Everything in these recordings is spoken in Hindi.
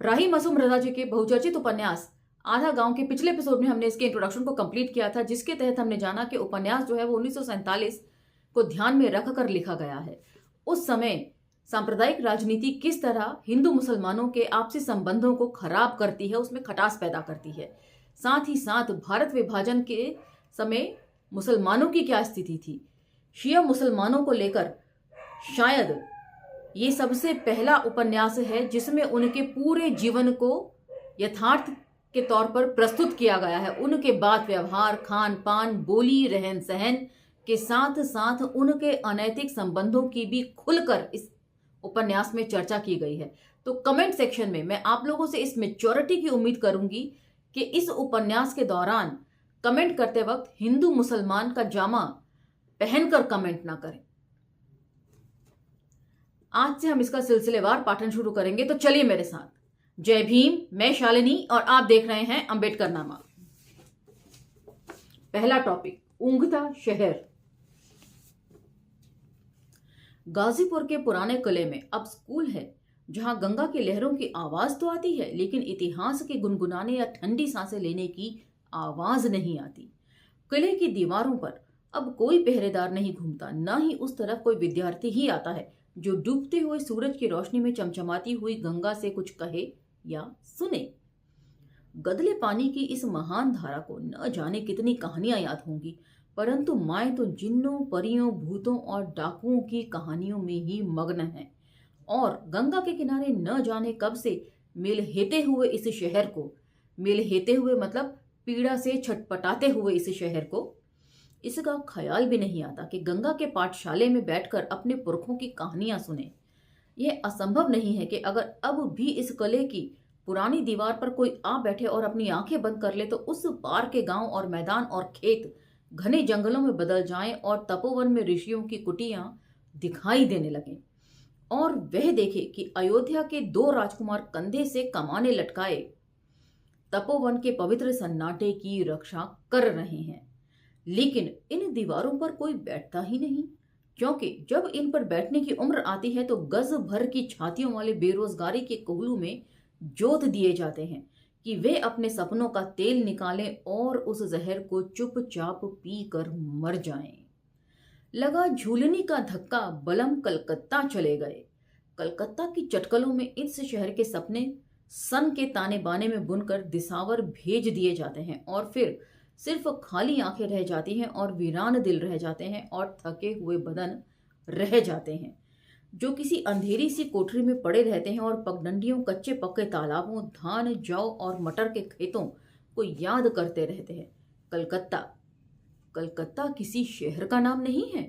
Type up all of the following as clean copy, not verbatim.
राही मासूम रजा जी के बहुचर्चित उपन्यास आधा गांव के पिछले एपिसोड में हमने इसके इंट्रोडक्शन को कंप्लीट किया था, जिसके तहत हमने जाना कि उपन्यास जो है वो 1947 को ध्यान में रखकर लिखा गया है। उस समय सांप्रदायिक राजनीति किस तरह हिंदू मुसलमानों के आपसी संबंधों को खराब करती है, उसमें खटास पैदा करती है। साथ ही साथ भारत विभाजन के समय मुसलमानों की क्या स्थिति थी, शिया मुसलमानों को लेकर शायद ये सबसे पहला उपन्यास है जिसमें उनके पूरे जीवन को यथार्थ के तौर पर प्रस्तुत किया गया है। उनके बात व्यवहार, खान पान, बोली, रहन सहन के साथ साथ उनके अनैतिक संबंधों की भी खुलकर इस उपन्यास में चर्चा की गई है। तो कमेंट सेक्शन में मैं आप लोगों से इस मैच्योरिटी की उम्मीद करूंगी कि इस उपन्यास के दौरान कमेंट करते वक्त हिंदू मुसलमान का जामा पहनकर कमेंट ना करें। आज से हम इसका सिलसिलेवार पाठन शुरू करेंगे, तो चलिए मेरे साथ। जय भीम, मैं शालिनी और आप देख रहे हैं अंबेडकर नामा। पहला टॉपिक, ऊँघता शहर। गाजीपुर के पुराने किले में अब स्कूल है, जहां गंगा की लहरों की आवाज तो आती है, लेकिन इतिहास के गुनगुनाने या ठंडी सांसें लेने की आवाज नहीं आती। किले की दीवारों पर अब कोई पहरेदार नहीं घूमता, न ही उस तरफ कोई विद्यार्थी ही आता है जो डूबते हुए सूरज की रोशनी में चमचमाती हुई गंगा से कुछ कहे या सुने। गदले पानी की इस महान धारा को न जाने कितनी कहानियां याद होंगी, परंतु माएँ तो जिन्नों, परियों, भूतों और डाकुओं की कहानियों में ही मग्न हैं। और गंगा के किनारे न जाने कब से मेलहेते हुए इस शहर को, मेलहेते हुए मतलब पीड़ा से छटपटाते हुए इस शहर को, इसका ख्याल भी नहीं आता कि गंगा के पाठशाले में बैठकर अपने पुरखों की कहानियां सुने। यह असंभव नहीं है कि अगर अब भी इस किले की पुरानी दीवार पर कोई आ बैठे और अपनी आंखें बंद कर ले तो उस पार के गांव और मैदान और खेत घने जंगलों में बदल जाएं और तपोवन में ऋषियों की कुटियां दिखाई देने लगें, और वह देखे कि अयोध्या के 2 राजकुमार कंधे से कमाने लटकाए तपोवन के पवित्र सन्नाटे की रक्षा कर रहे हैं। लेकिन इन दीवारों पर कोई बैठता ही नहीं, क्योंकि जब इन पर बैठने की उम्र आती है तो गज भर की छातियों वाले बेरोजगारी के कोहलू में जोत दिए जाते हैं कि वे अपने सपनों का तेल निकालें और उस जहर को चुपचाप पी कर मर जाएं। लगा झूलनी का धक्का, बलम कलकत्ता चले गए। कलकत्ता की चटकलों में इस शहर के सपने सन के ताने बाने में बुनकर दिसावर भेज दिए जाते हैं, और फिर सिर्फ खाली आंखें रह जाती हैं और वीरान दिल रह जाते हैं और थके हुए बदन रह जाते हैं, जो किसी अंधेरी सी कोठरी में पड़े रहते हैं और पगडंडियों, कच्चे पक्के तालाबों, धान, जौ और मटर के खेतों को याद करते रहते हैं। कलकत्ता, कलकत्ता किसी शहर का नाम नहीं है।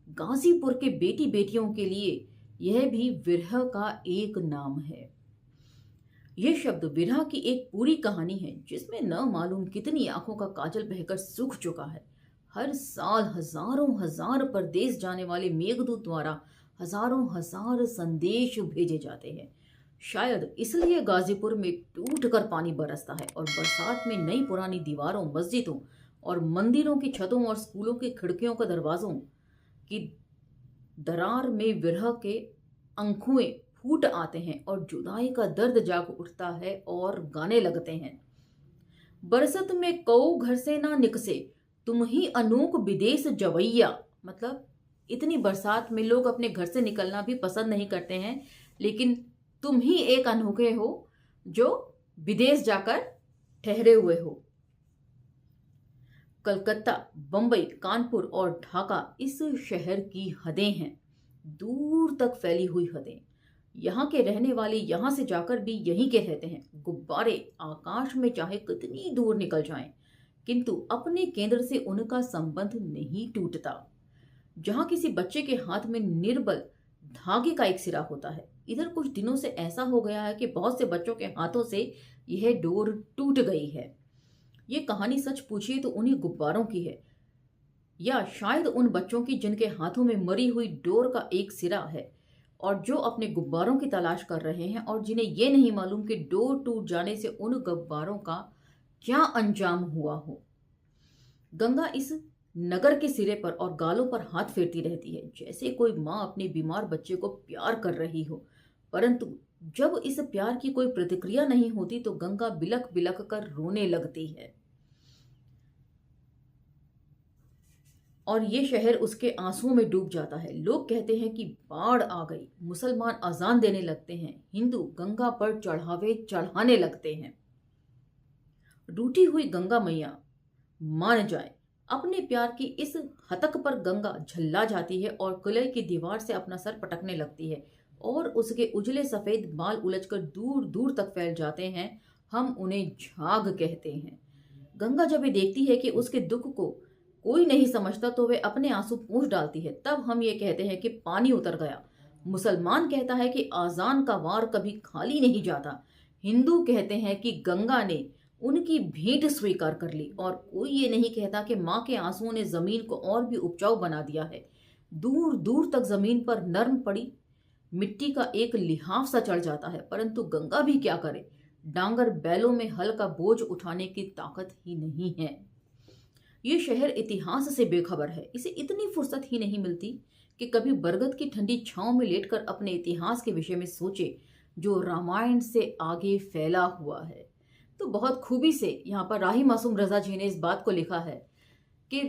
गाजीपुर के बेटी बेटियों के लिए यह भी विरह का एक नाम है। यह शब्द विरह की एक पूरी कहानी है, जिसमें न मालूम कितनी आंखों का काजल बहकर सूख चुका है। हर साल हजारों हजार परदेश जाने वाले मेघदूत द्वारा हजारों हजार संदेश भेजे जाते हैं। शायद इसलिए गाजीपुर में टूट कर पानी बरसता है और बरसात में नई पुरानी दीवारों, मस्जिदों और मंदिरों की छतों और स्कूलों की खिड़कियों का दरवाजों की दरार में विरह के अंखुए फूट आते हैं और जुदाई का दर्द जाग उठता है और गाने लगते हैं। बरसत में कऊ घर से ना निकसे, तुम ही अनूक विदेश जवैया। मतलब इतनी बरसात में लोग अपने घर से निकलना भी पसंद नहीं करते हैं, लेकिन तुम ही एक अनोखे हो जो विदेश जाकर ठहरे हुए हो। कलकत्ता, बंबई, कानपुर और ढाका इस शहर की हदें हैं, दूर तक फैली हुई हदें। यहाँ के रहने वाले यहाँ से जाकर भी यहीं के रहते हैं। गुब्बारे आकाश में चाहे कितनी दूर निकल जाएं, किंतु अपने केंद्र से उनका संबंध नहीं टूटता। जहाँ किसी बच्चे के हाथ में निर्बल धागे का एक सिरा होता है, इधर कुछ दिनों से ऐसा हो गया है कि बहुत से बच्चों के हाथों से यह डोर टूट गई है। ये कहानी सच पूछिए तो उन्हीं गुब्बारों की है, या शायद उन बच्चों की जिनके हाथों में मरी हुई डोर का एक सिरा है और जो अपने गुब्बारों की तलाश कर रहे हैं और जिन्हें यह नहीं मालूम कि डोर टूट जाने से उन गुब्बारों का क्या अंजाम हुआ हो। गंगा इस नगर के सिरे पर और गालों पर हाथ फेरती रहती है, जैसे कोई माँ अपने बीमार बच्चे को प्यार कर रही हो, परंतु जब इस प्यार की कोई प्रतिक्रिया नहीं होती तो गंगा बिलख बिलख कर रोने लगती है और ये शहर उसके आंसुओं में डूब जाता है। लोग कहते हैं कि बाढ़ आ गई, मुसलमान अजान देने लगते हैं, हिंदू गंगा पर चढ़ावे चढ़ाने लगते हैं। रूठी हुई गंगा मैया मान जाए, अपने प्यार की इस हतक पर गंगा झल्ला जाती है और किले की दीवार से अपना सर पटकने लगती है और उसके उजले सफेद बाल उलझकर दूर दूर तक फैल जाते हैं। हम उन्हें झाग कहते हैं। गंगा जब ये देखती है कि उसके दुख को कोई नहीं समझता तो वे अपने आंसू पोंछ डालती है। तब हम ये कहते हैं कि पानी उतर गया। मुसलमान कहता है कि आजान का वार कभी खाली नहीं जाता। हिंदू कहते हैं कि गंगा ने उनकी भेंट स्वीकार कर ली और कोई ये नहीं कहता कि माँ के आंसुओं ने जमीन को और भी उपजाऊ बना दिया है। दूर दूर तक जमीन पर नर्म पड़ी मिट्टी का एक लिहाफ सा चढ़ जाता है, परंतु गंगा भी क्या करे, डांगर बैलों में हल का बोझ उठाने की ताकत ही नहीं है। ये शहर इतिहास से बेखबर है। इसे इतनी फुर्सत ही नहीं मिलती कि कभी बरगद की ठंडी छांव में लेटकर अपने इतिहास के विषय में सोचे जो रामायण से आगे फैला हुआ है। तो बहुत खूबी से यहाँ पर राही मासूम रजा जी ने इस बात को लिखा है कि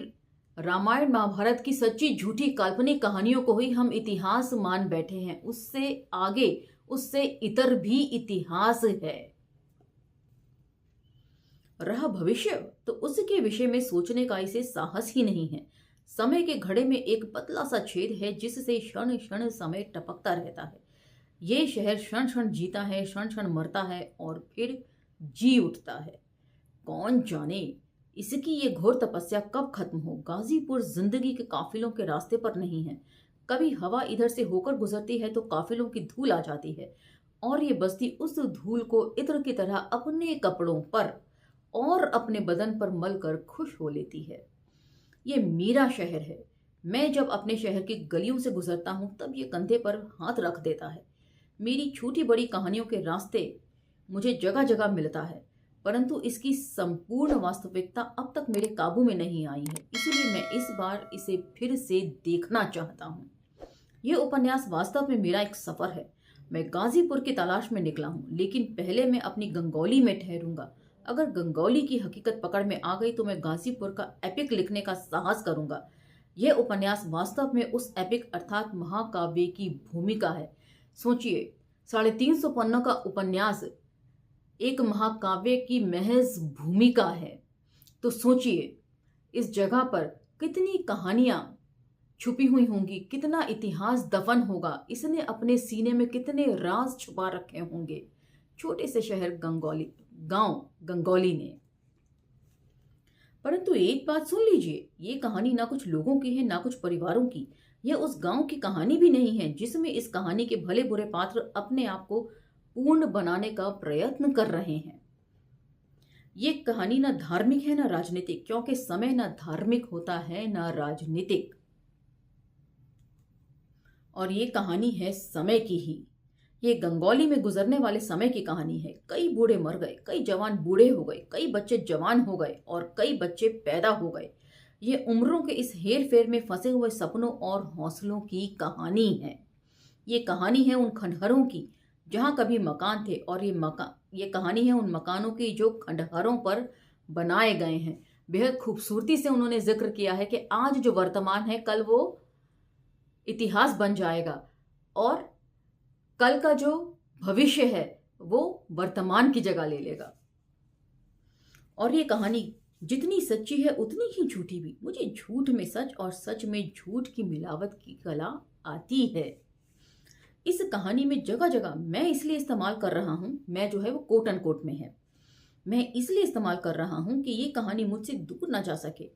रामायण महाभारत की सच्ची झूठी काल्पनिक कहानियों को ही हम इतिहास मान बैठे हैं। उससे आगे, उससे इतर भी इतिहास है। रहा भविष्य तो उसके विषय में सोचने का इसे साहस ही नहीं है। समय के घड़े में एक पतला सा छेद है जिससे क्षण क्षण समय टपकता रहता है। ये शहर क्षण क्षण जीता है, क्षण क्षण मरता है और फिर जी उठता है। कौन जाने इसकी ये घोर तपस्या कब खत्म हो। गाजीपुर जिंदगी के काफिलों के रास्ते पर नहीं है। कभी हवा इधर से होकर गुजरती है तो काफिलों की धूल आ जाती है और ये बस्ती उस धूल को इत्र की तरह अपने कपड़ों पर और अपने बदन पर मलकर खुश हो लेती है। ये मेरा शहर है। मैं जब अपने शहर की गलियों से गुजरता हूं तब ये कंधे पर हाथ रख देता है। मेरी छोटी बड़ी कहानियों के रास्ते मुझे जगह जगह मिलता है, परंतु इसकी संपूर्ण वास्तविकता अब तक मेरे काबू में नहीं आई है। इसलिए मैं इस बार इसे फिर से देखना चाहता हूँ। यह उपन्यास वास्तव में मेरा एक सफर है। मैं गाजीपुर की तलाश में निकला हूँ, लेकिन पहले मैं अपनी गंगौली में ठहरूंगा। अगर गंगौली की हकीकत पकड़ में आ गई तो मैं गाजीपुर का एपिक लिखने का साहस करूंगा। यह उपन्यास वास्तव में उस एपिक अर्थात महाकाव्य की भूमिका है। सोचिए, 350 पन्नों का उपन्यास एक महाकाव्य की महज भूमिका है। तो सोचिए, इस जगह पर कितनी कहानियां छुपी हुई होंगी, कितना इतिहास दफन होगा, इसने अपने सीने में कितने राज छुपा रखे होंगे। छोटे से शहर गंगौली, गांव गंगौली ने। परंतु एक बात सुन लीजिए, ये कहानी ना कुछ लोगों की है ना कुछ परिवारों की। यह उस गांव की कहानी भी नहीं है जिसमें इस कहानी के भले बुरे पात्र अपने आप को पूर्ण बनाने का प्रयत्न कर रहे हैं। ये कहानी ना धार्मिक है ना राजनीतिक, क्योंकि समय ना धार्मिक होता है ना राजनीतिक। और ये कहानी है समय की ही। ये गंगौली में गुजरने वाले समय की कहानी है। कई बूढ़े मर गए, कई जवान बूढ़े हो गए, कई बच्चे जवान हो गए और कई बच्चे पैदा हो गए। ये उम्रों के इस हेर फेर में फंसे हुए सपनों और हौसलों की कहानी है। ये कहानी है उन खंडहरों की जहां कभी मकान थे और ये कहानी है उन मकानों की जो खंडहरों पर बनाए गए हैं। बेहद खूबसूरती से उन्होंने जिक्र किया है कि आज जो वर्तमान है कल वो इतिहास बन जाएगा और कल का जो भविष्य है वो वर्तमान की जगह ले लेगा। और ये कहानी जितनी सच्ची है उतनी ही झूठी भी। मुझे झूठ में सच और सच में झूठ की मिलावट की कला आती है। इस कहानी में जगह जगह मैं इसलिए इस्तेमाल कर रहा हूं, मैं जो है वो कोट एंड कोट में है, मैं इसलिए इस्तेमाल कर रहा हूं कि ये कहानी मुझसे दूर ना जा सके,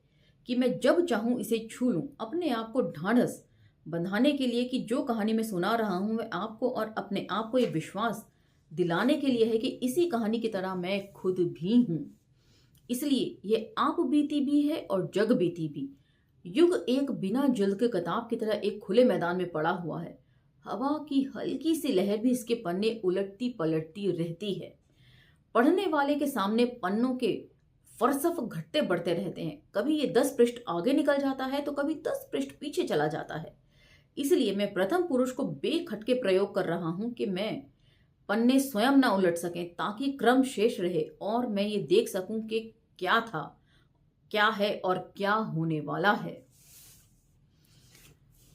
कि मैं जब चाहूं इसे छू लूं। अपने आप को ढांढस बंधाने के लिए कि जो कहानी मैं सुना रहा हूं वह आपको और अपने आप को ये विश्वास दिलाने के लिए है कि इसी कहानी की तरह मैं खुद भी हूं। इसलिए ये आप बीती भी है और जग बीती भी। युग एक बिना जल्द के किताब की तरह एक खुले मैदान में पड़ा हुआ है। हवा की हल्की सी लहर भी इसके पन्ने उलटती पलटती रहती है। पढ़ने वाले के सामने पन्नों के फरसफ घटते बढ़ते रहते हैं। कभी ये 10 पृष्ठ आगे निकल जाता है तो कभी 10 पृष्ठ पीछे चला जाता है। इसलिए मैं प्रथम पुरुष को बेखटके प्रयोग कर रहा हूं कि मैं पन्ने स्वयं ना उलट सकें, ताकि क्रम शेष रहे और मैं ये देख सकूं कि क्या था, क्या है और क्या होने वाला है।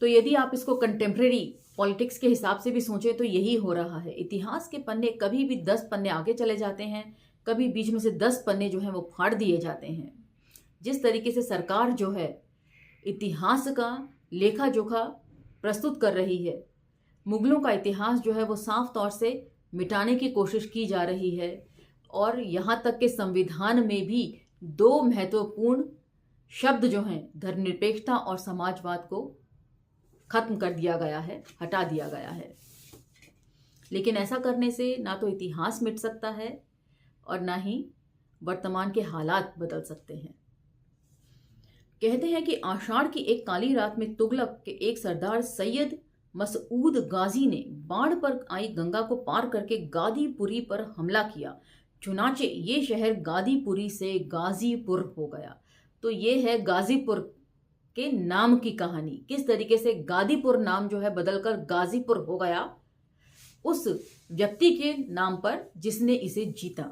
तो यदि आप इसको कंटेम्प्रेरी पॉलिटिक्स के हिसाब से भी सोचें तो यही हो रहा है। इतिहास के पन्ने कभी भी 10 पन्ने आगे चले जाते हैं, कभी बीच में से 10 पन्ने जो हैं वो फाड़ दिए जाते हैं। जिस तरीके से सरकार जो है इतिहास का लेखा जोखा प्रस्तुत कर रही है, मुगलों का इतिहास जो है वो साफ तौर से मिटाने की कोशिश की जा रही है। और यहाँ तक कि संविधान में भी 2 महत्वपूर्ण शब्द जो हैं, धर्मनिरपेक्षता और समाजवाद को खत्म कर दिया गया है, हटा दिया गया है। लेकिन ऐसा करने से ना तो इतिहास मिट सकता है और ना ही वर्तमान के हालात बदल सकते हैं। कहते हैं कि आषाढ़ की एक काली रात में तुगलक के एक सरदार सैयद मसूद गाजी ने बाढ़ पर आई गंगा को पार करके गादीपुरी पर हमला किया। चुनाचे ये शहर गादीपुरी से गाजीपुर हो गया। तो ये है गाजीपुर के नाम की कहानी, किस तरीके से गादीपुर नाम जो है बदलकर गाजीपुर हो गया उस व्यक्ति के नाम पर जिसने इसे जीता।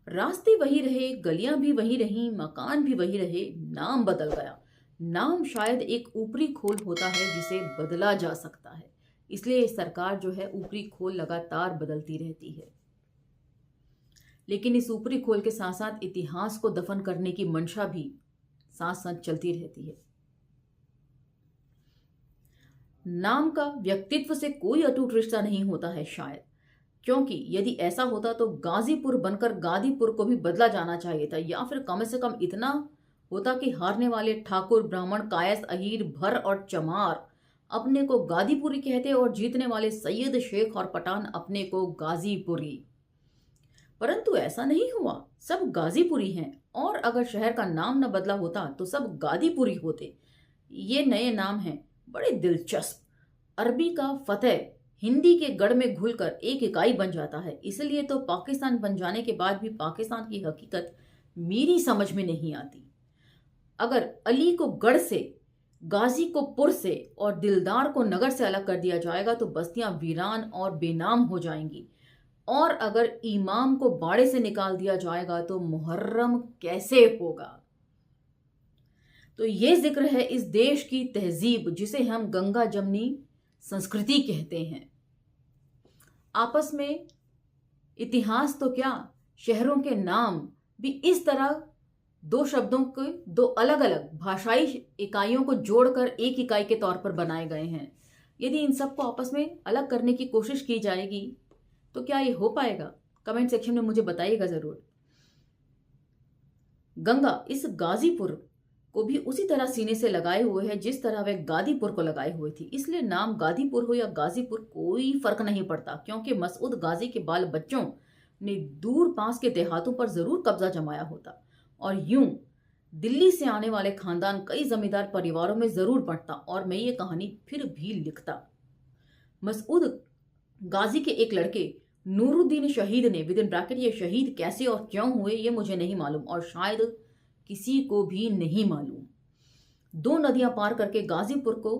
रास्ते वही रहे, गलियां भी वही रहीं, मकान भी वही रहे, नाम बदल गया। नाम शायद एक ऊपरी खोल होता है जिसे बदला जा सकता है, इसलिए सरकार जो है ऊपरी खोल लगातार बदलती रहती है। लेकिन इस ऊपरी खोल के साथ साथ इतिहास को दफन करने की मंशा भी साथ साथ चलती रहती है। नाम का व्यक्तित्व से कोई अटूट रिश्ता नहीं होता है शायद, क्योंकि यदि ऐसा होता तो गाजीपुर बनकर गादीपुर को भी बदला जाना चाहिए था, या फिर कम से कम इतना होता कि हारने वाले ठाकुर, ब्राह्मण, कायस, अहीर, भर और चमार अपने को गादीपुरी कहते और जीतने वाले सैयद, शेख और पठान अपने को गाजीपुरी। परंतु ऐसा नहीं हुआ, सब गाजीपुरी हैं। और अगर शहर का नाम न बदला होता तो सब गादीपुरी होते। ये नए नाम हैं, बड़े दिलचस्प। अरबी का फतेह हिंदी के गढ़ में घुलकर एक इकाई बन जाता है। इसलिए तो पाकिस्तान बन जाने के बाद भी पाकिस्तान की हकीकत मेरी समझ में नहीं आती। अगर अली को गढ़ से, गाजी को पुर से और दिलदार को नगर से अलग कर दिया जाएगा तो बस्तियां वीरान और बेनाम हो जाएंगी। और अगर इमाम को बाड़े से निकाल दिया जाएगा तो मुहर्रम कैसे होगा। तो ये जिक्र है इस देश की तहजीब जिसे हम गंगा जमनी संस्कृति कहते हैं। आपस में इतिहास तो क्या, शहरों के नाम भी इस तरह 2 शब्दों के 2 अलग अलग भाषाई इकाइयों को जोड़कर एक इकाई के तौर पर बनाए गए हैं। यदि इन सबको आपस में अलग करने की कोशिश की जाएगी तो क्या ये हो पाएगा? कमेंट सेक्शन में मुझे बताइएगा जरूर। गंगा इस गाजीपुर को भी उसी तरह सीने से लगाए हुए है जिस तरह वह गादीपुर को लगाए हुए थी। इसलिए नाम गादीपुर हो या गाजीपुर कोई फर्क नहीं पड़ता, क्योंकि मसूद गाजी के बाल बच्चों ने दूर पास के देहातों पर जरूर कब्जा जमाया होता और यूं दिल्ली से आने वाले खानदान कई जमींदार परिवारों में जरूर बढ़ता और मैं ये कहानी फिर भी लिखता। मसूद गाजी के एक लड़के नूरुद्दीन शहीद ने विद इन ब्रैकेट ये शहीद कैसे और क्यों हुए ये मुझे नहीं मालूम और शायद किसी को भी नहीं मालूम। 2 नदियां पार करके गाजीपुर को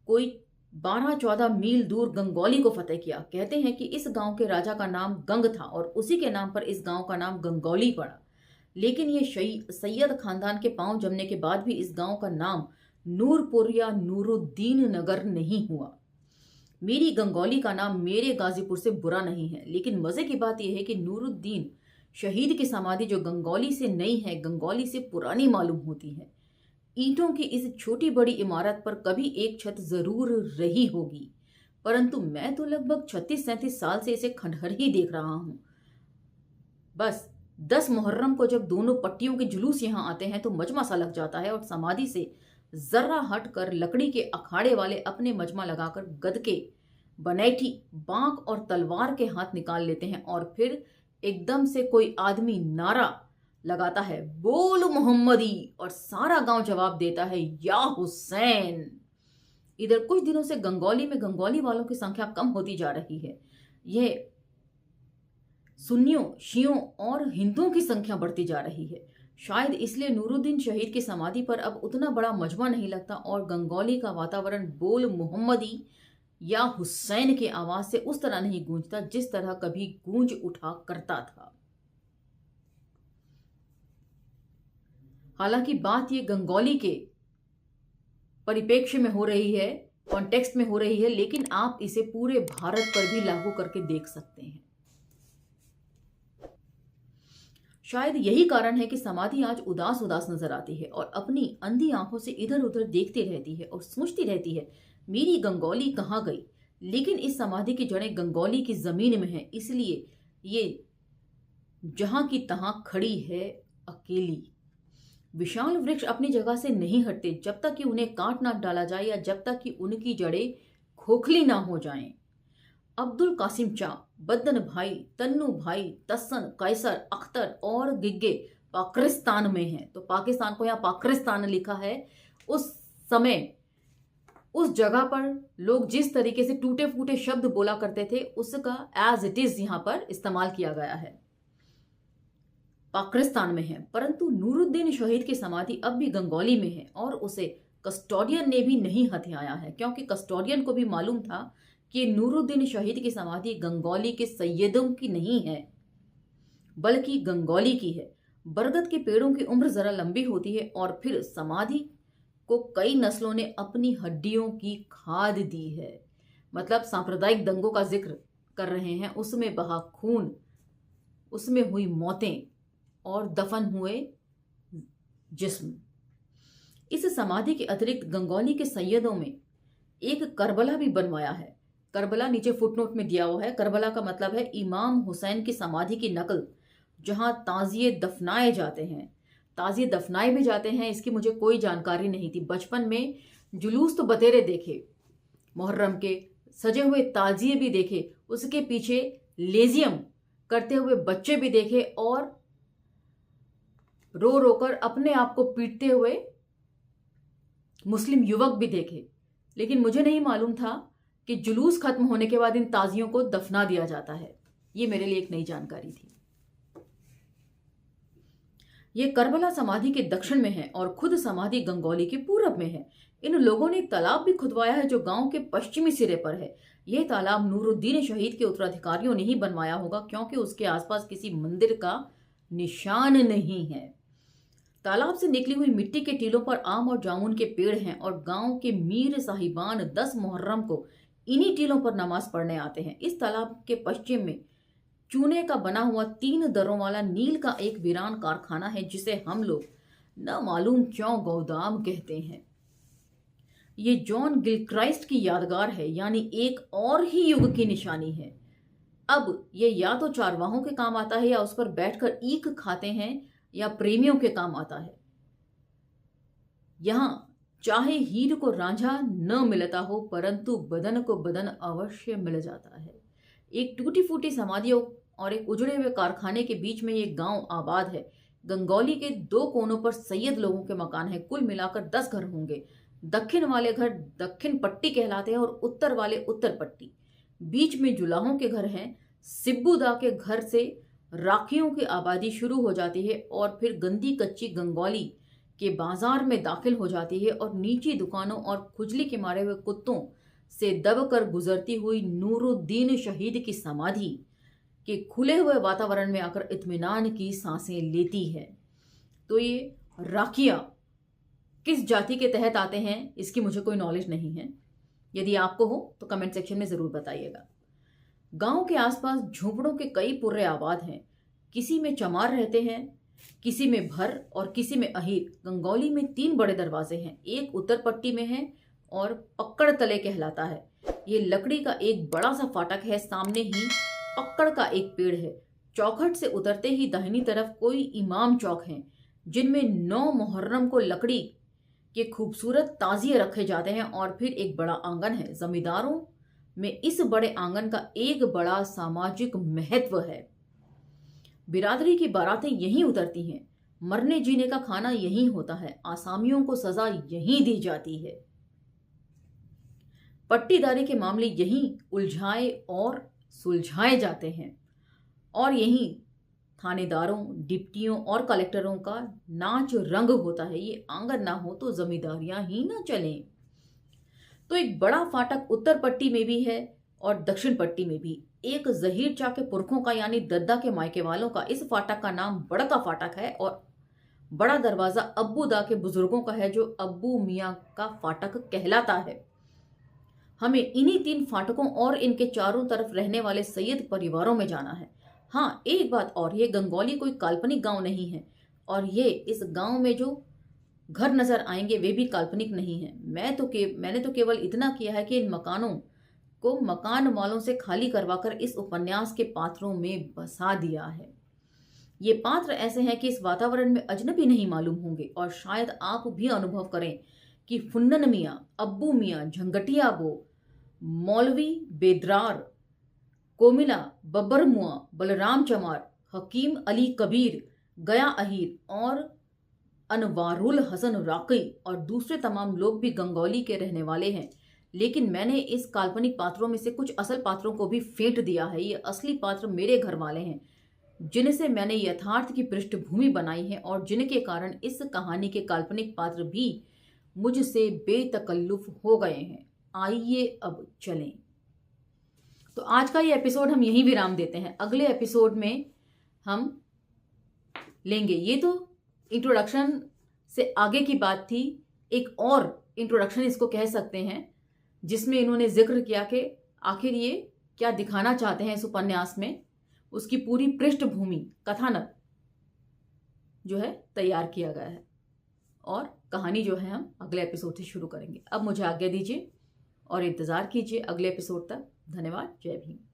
कोई 12-14 मील दूर गंगौली को फतेह किया। कहते हैं कि इस गांव के राजा का नाम गंग था और उसी के नाम पर इस गांव का नाम गंगौली पड़ा। लेकिन ये सैयद खानदान के पांव जमने के बाद भी इस गांव का नाम नूरपुर या नूरुद्दीन नगर नहीं हुआ। मेरी गंगौली का नाम मेरे गाजीपुर से बुरा नहीं है, लेकिन मजे की बात यह है कि नूरुद्दीन शहीद की समाधि जो गंगौली से नई है, गंगौली से पुरानी मालूम होती है। ईंटों की इस छोटी बड़ी इमारत पर कभी एक छत जरूर रही होगी, परंतु मैं तो लगभग 36-37 साल से इसे खंडहर ही देख रहा हूं। बस 10 मुहर्रम को जब दोनों पट्टियों के जुलूस यहां आते हैं तो मजमा सा लग जाता है और समाधि से जर्रा हटकर लकड़ी के अखाड़े वाले अपने मजमा लगाकर गदके, बनैठी, बांक और तलवार के हाथ निकाल लेते हैं और फिर एकदम से कोई आदमी नारा लगाता है, बोल मोहम्मदी, और सारा गांव जवाब देता है, या हुसैन। इधर कुछ दिनों से गंगौली में गंगौली वालों की संख्या कम होती जा रही है। यह सुन्नियों, शियों और हिंदुओं की संख्या बढ़ती जा रही है। शायद इसलिए नूरुद्दीन शहीद की समाधि पर अब उतना बड़ा मजमा नहीं लगता और गंगौली का वातावरण बोल मोहम्मदी या हुसैन की आवाज से उस तरह नहीं गूंजता जिस तरह कभी गूंज उठा करता था। हालांकि बात ये गंगौली के परिप्रेक्ष्य में हो रही है, कॉन्टेक्स्ट में हो रही है, लेकिन आप इसे पूरे भारत पर भी लागू करके देख सकते हैं। शायद यही कारण है कि समाधि आज उदास उदास नजर आती है और अपनी अंधी आंखों से इधर उधर देखती रहती है और सोचती रहती है, मेरी गंगौली कहाँ गई। लेकिन इस समाधि की जड़ें गंगौली की जमीन में है, इसलिए ये जहां की तहां खड़ी है अकेली। विशाल वृक्ष अपनी जगह से नहीं हटते जब तक कि उन्हें काट ना डाला जाए या जब तक कि उनकी जड़ें खोखली ना हो जाएं। अब्दुल कासिम चा, बद्दन भाई, तन्नू भाई, तस्सन, कैसर, अख्तर और गिग्गे पाकिस्तान में हैं। तो पाकिस्तान को यहाँ पाकिस्तान लिखा है। उस समय उस जगह पर लोग जिस तरीके से टूटे फूटे शब्द बोला करते थे उसका एज इट इज यहाँ पर इस्तेमाल किया गया है। पाकिस्तान में है, परंतु नूरुद्दीन शहीद की समाधि अब भी गंगौली में है और उसे कस्टोडियन ने भी नहीं हथियाया है, क्योंकि कस्टोडियन को भी मालूम था कि नूरुद्दीन शहीद की समाधि गंगौली के सैयदों की नहीं है बल्कि गंगौली की है। बरगद के पेड़ों की उम्र जरा लंबी होती है और फिर समाधि को कई नस्लों ने अपनी हड्डियों की खाद दी है। मतलब सांप्रदायिक दंगों का जिक्र कर रहे हैं, उसमें बहा खून, उसमें हुई मौतें और दफन हुए जिस्म। इस समाधि के अतिरिक्त गंगौली के सैयदों में एक करबला भी बनवाया है। करबला नीचे फुटनोट में दिया हुआ है। करबला का मतलब है इमाम हुसैन की समाधि की नकल, जहां ताजिए दफनाए जाते हैं। ताजिए दफनाए भी जाते हैं इसकी मुझे कोई जानकारी नहीं थी। बचपन में जुलूस तो बतेरे देखे, मुहर्रम के सजे हुए ताजिए भी देखे, उसके पीछे लेजियम करते हुए बच्चे भी देखे और रो रोकर अपने आप को पीटते हुए मुस्लिम युवक भी देखे। लेकिन मुझे नहीं मालूम था कि जुलूस खत्म होने के बाद इन ताजियों को दफना दिया जाता है। ये मेरे लिए एक नई जानकारी थी। यह करबला समाधि के दक्षिण में है और खुद समाधि गंगौली के पूरब में है। इन लोगों ने तालाब भी खुदवाया है जो गांव के पश्चिमी सिरे पर है। यह तालाब नूरुद्दीन शहीद के उत्तराधिकारियों ने ही बनवाया होगा, क्योंकि उसके आसपास किसी मंदिर का निशान नहीं है। तालाब से निकली हुई मिट्टी के टीलों पर आम और जामुन के पेड़ हैं और गांव के मीर साहिबान 10 मुहर्रम को इन्हीं टीलों पर नमाज पढ़ने आते हैं। इस तालाब के पश्चिम में चूने का बना हुआ 3 दरों वाला नील का एक वीरान कारखाना है, जिसे हम लोग न मालूम क्यों गोदाम कहते हैं। ये जॉन गिलक्राइस्ट की यादगार है, यानी एक और ही युग की निशानी है। अब ये या तो चारवाहों के काम आता है या उस पर बैठकर ईख खाते हैं या प्रेमियों के काम आता है। यहां चाहे हीर को रांझा न मिलता हो, परंतु बदन को बदन अवश्य मिल जाता है। एक टूटी फूटी समाधियों और एक उजड़े हुए कारखाने के बीच में एक गांव आबाद है। गंगौली के 2 कोनों पर सैयद लोगों के मकान हैं। कुल मिलाकर 10 घर होंगे। दक्षिण वाले घर दक्षिण पट्टी कहलाते हैं और उत्तर वाले उत्तर पट्टी। बीच में जुलाहों के घर हैं। सिब्बूदा के घर से राखियों की आबादी शुरू हो जाती है और फिर गंदी कच्ची गंगौली के बाजार में दाखिल हो जाती है और नीची दुकानों और खुजली के मारे हुए कुत्तों से दबकर गुजरती हुई नूरुद्दीन शहीद की समाधि के खुले हुए वातावरण में आकर इत्मीनान की सांसें लेती है। तो ये राखिया किस जाति के तहत आते हैं इसकी मुझे कोई नॉलेज नहीं है। यदि आपको हो तो कमेंट सेक्शन में जरूर बताइएगा। गांव के आसपास झोपड़ों के कई पुर्रे आबाद हैं। किसी में चमार रहते हैं, किसी में भर और किसी में अहीर। गंगौली में 3 बड़े दरवाजे हैं। एक उत्तर पट्टी में है और पक्कड़ तले कहलाता है। ये लकड़ी का एक बड़ा सा फाटक है। सामने ही पक्कड़ का एक पेड़ है। चौखट से उतरते ही दाहिनी तरफ कोई इमाम चौक हैं, जिनमें 9 मुहर्रम को लकड़ी के खूबसूरत ताजिए रखे जाते हैं और फिर एक बड़ा आंगन है। जमींदारों में इस बड़े आंगन का एक बड़ा सामाजिक महत्व है। बिरादरी की बारातें यहीं उतरती हैं। मरने जीने का खाना यहीं होता है। आसामियों को सजा यहीं दी जाती है। पट्टीदारी के मामले यहीं उलझाए और सुलझाए जाते हैं और यहीं थानेदारों, डिप्टियों और कलेक्टरों का नाच रंग होता है। ये आंगन ना हो तो जमींदारियां ही ना चलें। तो एक बड़ा फाटक उत्तर पट्टी में भी है और दक्षिण पट्टी में भी। एक जहीर चा के पुरखों का यानी दद्दा के मायके वालों का इस फाटक का नाम बड़का फाटक है और बड़ा दरवाजा अब्बू दा के बुजुर्गों का है जो अब्बू मियाँ का फाटक कहलाता है। हमें इन्हीं 3 फाटकों और इनके चारों तरफ रहने वाले सैयद परिवारों में जाना है। हाँ, एक बात और, ये गंगौली कोई काल्पनिक गांव नहीं है और ये इस गांव में जो घर नजर आएंगे वे भी काल्पनिक नहीं है। मैंने तो केवल इतना किया है कि इन मकानों को मकान वालों से खाली करवाकर इस उपन्यास के पात्रों में बसा दिया है। ये पात्र ऐसे हैं कि इस वातावरण में अजनबी नहीं मालूम होंगे और शायद आप भी अनुभव करें कि फुन्नन मियाँ, अब्बू मियाँ, झंगटिया बो, मौलवी बेदरार, कोमिला, बब्बर मुआ, बलराम चमार, हकीम अली कबीर, गया अहीर और अनवारुल हसन राकी और दूसरे तमाम लोग भी गंगौली के रहने वाले हैं। लेकिन मैंने इस काल्पनिक पात्रों में से कुछ असल पात्रों को भी फेंट दिया है। ये असली पात्र मेरे घर वाले हैं जिनसे मैंने यथार्थ की पृष्ठभूमि बनाई है और जिनके कारण इस कहानी के काल्पनिक पात्र भी मुझसे बेतकल्लुफ हो गए हैं। आइए अब चलें। तो आज का ये एपिसोड हम यहीं विराम देते हैं। अगले एपिसोड में हम लेंगे, ये तो इंट्रोडक्शन से आगे की बात थी, एक और इंट्रोडक्शन इसको कह सकते हैं जिसमें इन्होंने जिक्र किया कि आखिर ये क्या दिखाना चाहते हैं इस उपन्यास में। उसकी पूरी पृष्ठभूमि, कथानक जो है तैयार किया गया है और कहानी जो है हम अगले एपिसोड से शुरू करेंगे। अब मुझे आज्ञा दीजिए और इंतज़ार कीजिए अगले एपिसोड तक। धन्यवाद। जय भीम।